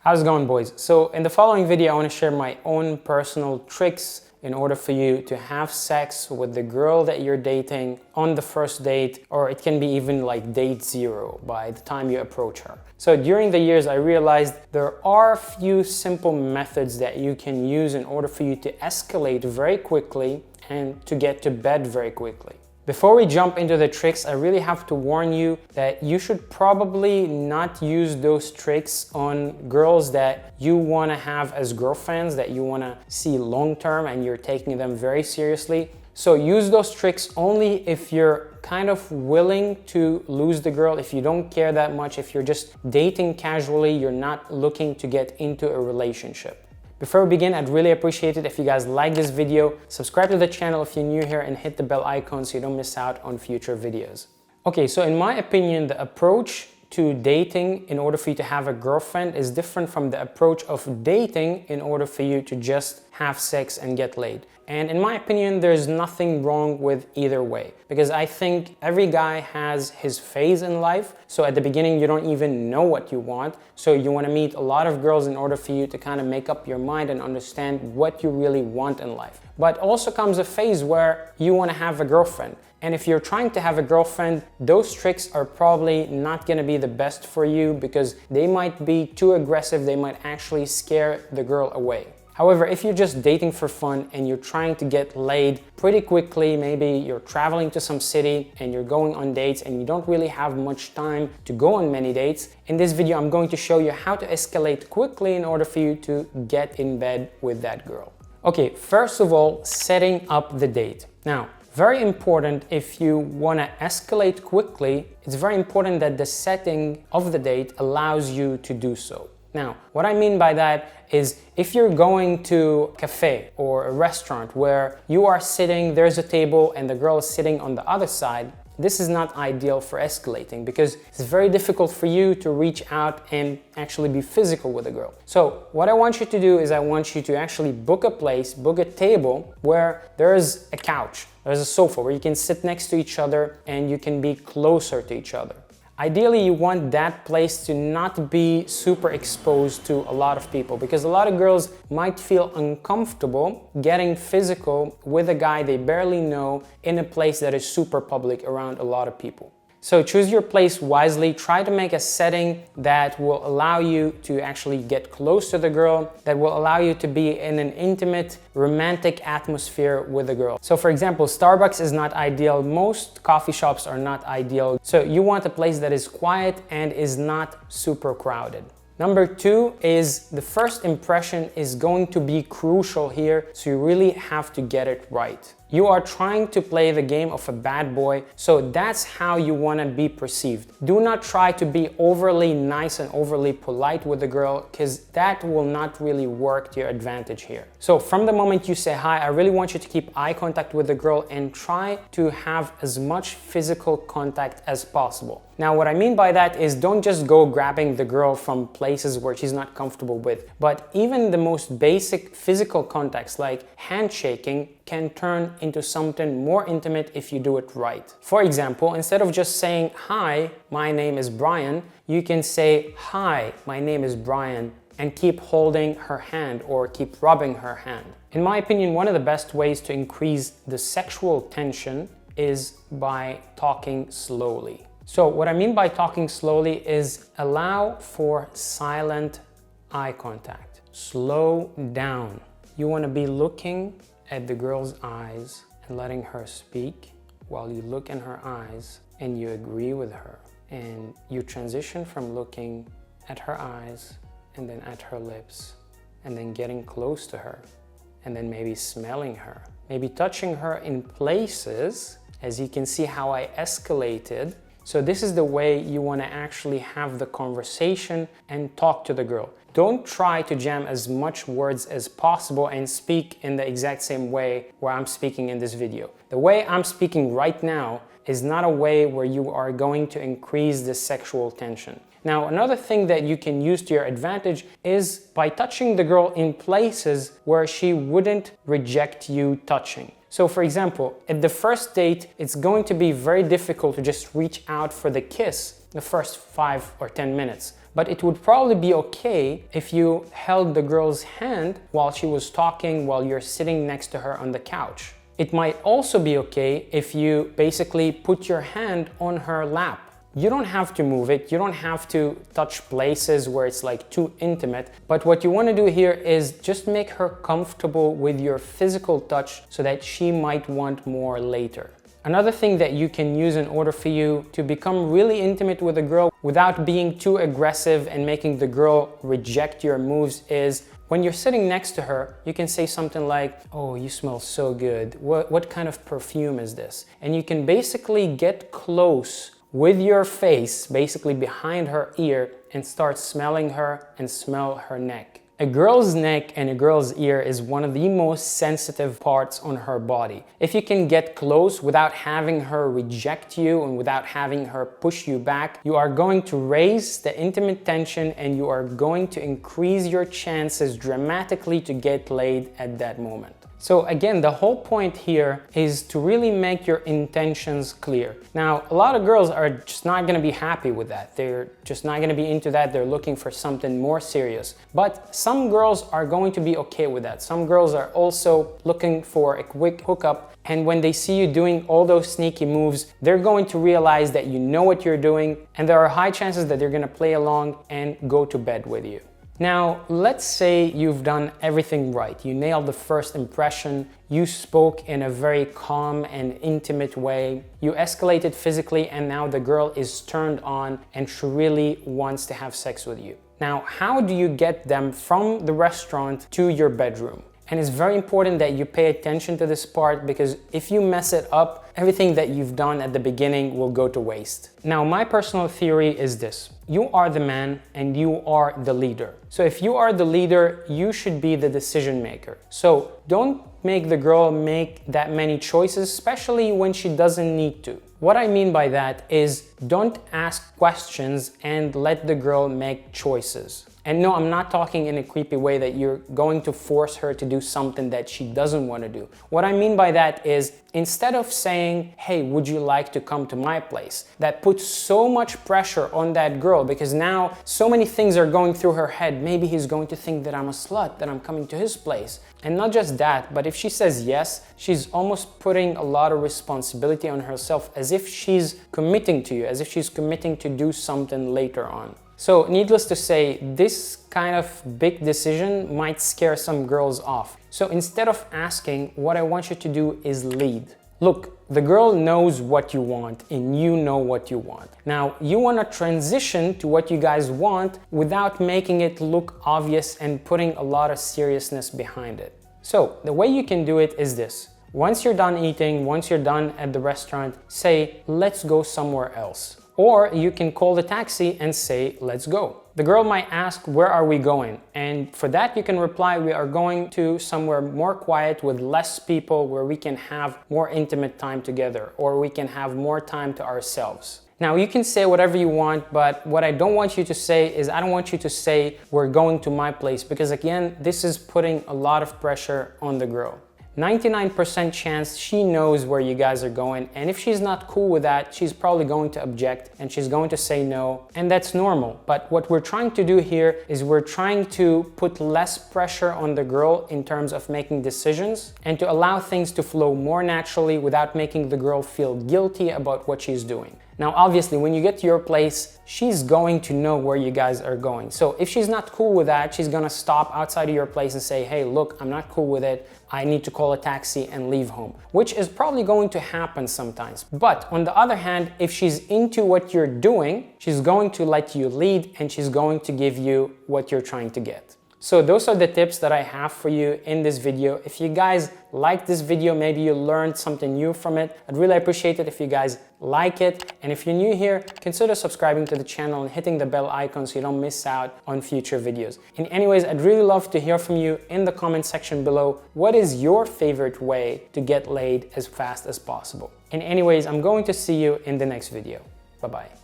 How's it going, boys? So in the following video, I want to share my own personal tricks in order for you to have sex with the girl that you're dating on the first date, or it can be even like date 0 by the time you approach her. So during the years, I realized there are a few simple methods that you can use in order for you to escalate very quickly and to get to bed very quickly. Before we jump into the tricks, I really have to warn you that you should probably not use those tricks on girls that you want to have as girlfriends, that you want to see long term and you're taking them very seriously. So use those tricks only if you're kind of willing to lose the girl, if you don't care that much, if you're just dating casually, you're not looking to get into a relationship. Before we begin, I'd really appreciate it if you guys like this video, subscribe to the channel if you're new here, and hit the bell icon so you don't miss out on future videos. Okay, so in my opinion, the approach to dating in order for you to have a girlfriend is different from the approach of dating in order for you to just have sex and get laid. And in my opinion, there's nothing wrong with either way, because I think every guy has his phase in life. So at the beginning, you don't even know what you want. So you want to meet a lot of girls in order for you to kind of make up your mind and understand what you really want in life. But also comes a phase where you want to have a girlfriend. And if you're trying to have a girlfriend, those tricks are probably not going to be the best for you because they might be too aggressive. They might actually scare the girl away. However, if you're just dating for fun and you're trying to get laid pretty quickly, maybe you're traveling to some city and you're going on dates and you don't really have much time to go on many dates, in this video I'm going to show you how to escalate quickly in order for you to get in bed with that girl. Okay, first of all, setting up the date. Now, very important, if you want to escalate quickly, it's very important that the setting of the date allows you to do so. Now, what I mean by that is if you're going to a cafe or a restaurant where you are sitting, there's a table and the girl is sitting on the other side, this is not ideal for escalating because it's very difficult for you to reach out and actually be physical with a girl. So what I want you to do is I want you to actually book a place, book a table where there's a couch, there's a sofa where you can sit next to each other and you can be closer to each other. Ideally, you want that place to not be super exposed to a lot of people because a lot of girls might feel uncomfortable getting physical with a guy they barely know in a place that is super public around a lot of people. So choose your place wisely, try to make a setting that will allow you to actually get close to the girl, that will allow you to be in an intimate, romantic atmosphere with the girl. So for example, Starbucks is not ideal, most coffee shops are not ideal. So you want a place that is quiet and is not super crowded. Number 2 is the first impression is going to be crucial here, so you really have to get it right. You are trying to play the game of a bad boy, so that's how you want to be perceived. Do not try to be overly nice and overly polite with the girl because that will not really work to your advantage here. So from the moment you say hi, I really want you to keep eye contact with the girl and try to have as much physical contact as possible. Now, what I mean by that is don't just go grabbing the girl from places where she's not comfortable with, but even the most basic physical contacts like handshaking can turn into something more intimate if you do it right. For example, instead of just saying, "Hi, my name is Brian," you can say, "Hi, my name is Brian," and keep holding her hand or keep rubbing her hand. In my opinion, one of the best ways to increase the sexual tension is by talking slowly. So what I mean by talking slowly is allow for silent eye contact. Slow down. You want to be looking at the girl's eyes and letting her speak while you look in her eyes and you agree with her. And you transition from looking at her eyes and then at her lips and then getting close to her and then maybe smelling her, maybe touching her in places, as you can see how I escalated. So this is the way you want to actually have the conversation and talk to the girl. Don't try to jam as much words as possible and speak in the exact same way where I'm speaking in this video. The way I'm speaking right now is not a way where you are going to increase the sexual tension. Now, another thing that you can use to your advantage is by touching the girl in places where she wouldn't reject you touching. So for example, at the first date, it's going to be very difficult to just reach out for the kiss the first 5 or 10 minutes. but it would probably be okay if you held the girl's hand while she was talking, while you're sitting next to her on the couch. It might also be okay if you basically put your hand on her lap. You don't have to move it, you don't have to touch places where it's like too intimate, but what you want to do here is just make her comfortable with your physical touch so that she might want more later. Another thing that you can use in order for you to become really intimate with a girl without being too aggressive and making the girl reject your moves is when you're sitting next to her, you can say something like, "Oh, you smell so good. What kind of perfume is this?" And you can basically get close with your face, basically behind her ear, and start smelling her and smell her neck. A girl's neck and a girl's ear is one of the most sensitive parts on her body. If you can get close without having her reject you and without having her push you back, you are going to raise the intimate tension and you are going to increase your chances dramatically to get laid at that moment. So again, the whole point here is to really make your intentions clear. Now, a lot of girls are just not going to be happy with that. They're just not going to be into that. They're looking for something more serious. But some girls are going to be okay with that. Some girls are also looking for a quick hookup. And when they see you doing all those sneaky moves, they're going to realize that you know what you're doing. And there are high chances that they're going to play along and go to bed with you. Now, let's say you've done everything right. You nailed the first impression, you spoke in a very calm and intimate way, you escalated physically, and now the girl is turned on and she really wants to have sex with you. Now, how do you get them from the restaurant to your bedroom? And it's very important that you pay attention to this part because if you mess it up, everything that you've done at the beginning will go to waste. Now, my personal theory is this. You are the man and you are the leader. So if you are the leader, you should be the decision maker. So don't make the girl make that many choices, especially when she doesn't need to. What I mean by that is don't ask questions and let the girl make choices. And no, I'm not talking in a creepy way that you're going to force her to do something that she doesn't want to do. What I mean by that is instead of saying, "Hey, would you like to come to my place?" That puts so much pressure on that girl because now so many things are going through her head. Maybe he's going to think that I'm a slut, that I'm coming to his place. And not just that, but if she says yes, she's almost putting a lot of responsibility on herself as if she's committing to you, as if she's committing to do something later on. So needless to say, this kind of big decision might scare some girls off. So instead of asking, what I want you to do is lead. Look, the girl knows what you want and you know what you want. Now, you want to transition to what you guys want without making it look obvious and putting a lot of seriousness behind it. So the way you can do it is this. Once you're done eating, once you're done at the restaurant, say, "Let's go somewhere else." Or you can call the taxi and say, "Let's go." The girl might ask, "Where are we going?" And for that you can reply, "We are going to somewhere more quiet with less people where we can have more intimate time together, or we can have more time to ourselves." Now you can say whatever you want, but what I don't want you to say is I don't want you to say, "We're going to my place," because again, this is putting a lot of pressure on the girl. 99% chance she knows where you guys are going, and if she's not cool with that, she's probably going to object and she's going to say no, and that's normal. But what we're trying to do here is we're trying to put less pressure on the girl in terms of making decisions and to allow things to flow more naturally without making the girl feel guilty about what she's doing. Now, obviously, when you get to your place, she's going to know where you guys are going. So if she's not cool with that, she's gonna stop outside of your place and say, "Hey, look, I'm not cool with it. I need to call a taxi and leave home," which is probably going to happen sometimes. But on the other hand, if she's into what you're doing, she's going to let you lead and she's going to give you what you're trying to get. So those are the tips that I have for you in this video. If you guys like this video, maybe you learned something new from it, I'd really appreciate it if you guys like it. And if you're new here, consider subscribing to the channel and hitting the bell icon so you don't miss out on future videos. And anyways, I'd really love to hear from you in the comment section below. What is your favorite way to get laid as fast as possible? And anyways, I'm going to see you in the next video. Bye-bye.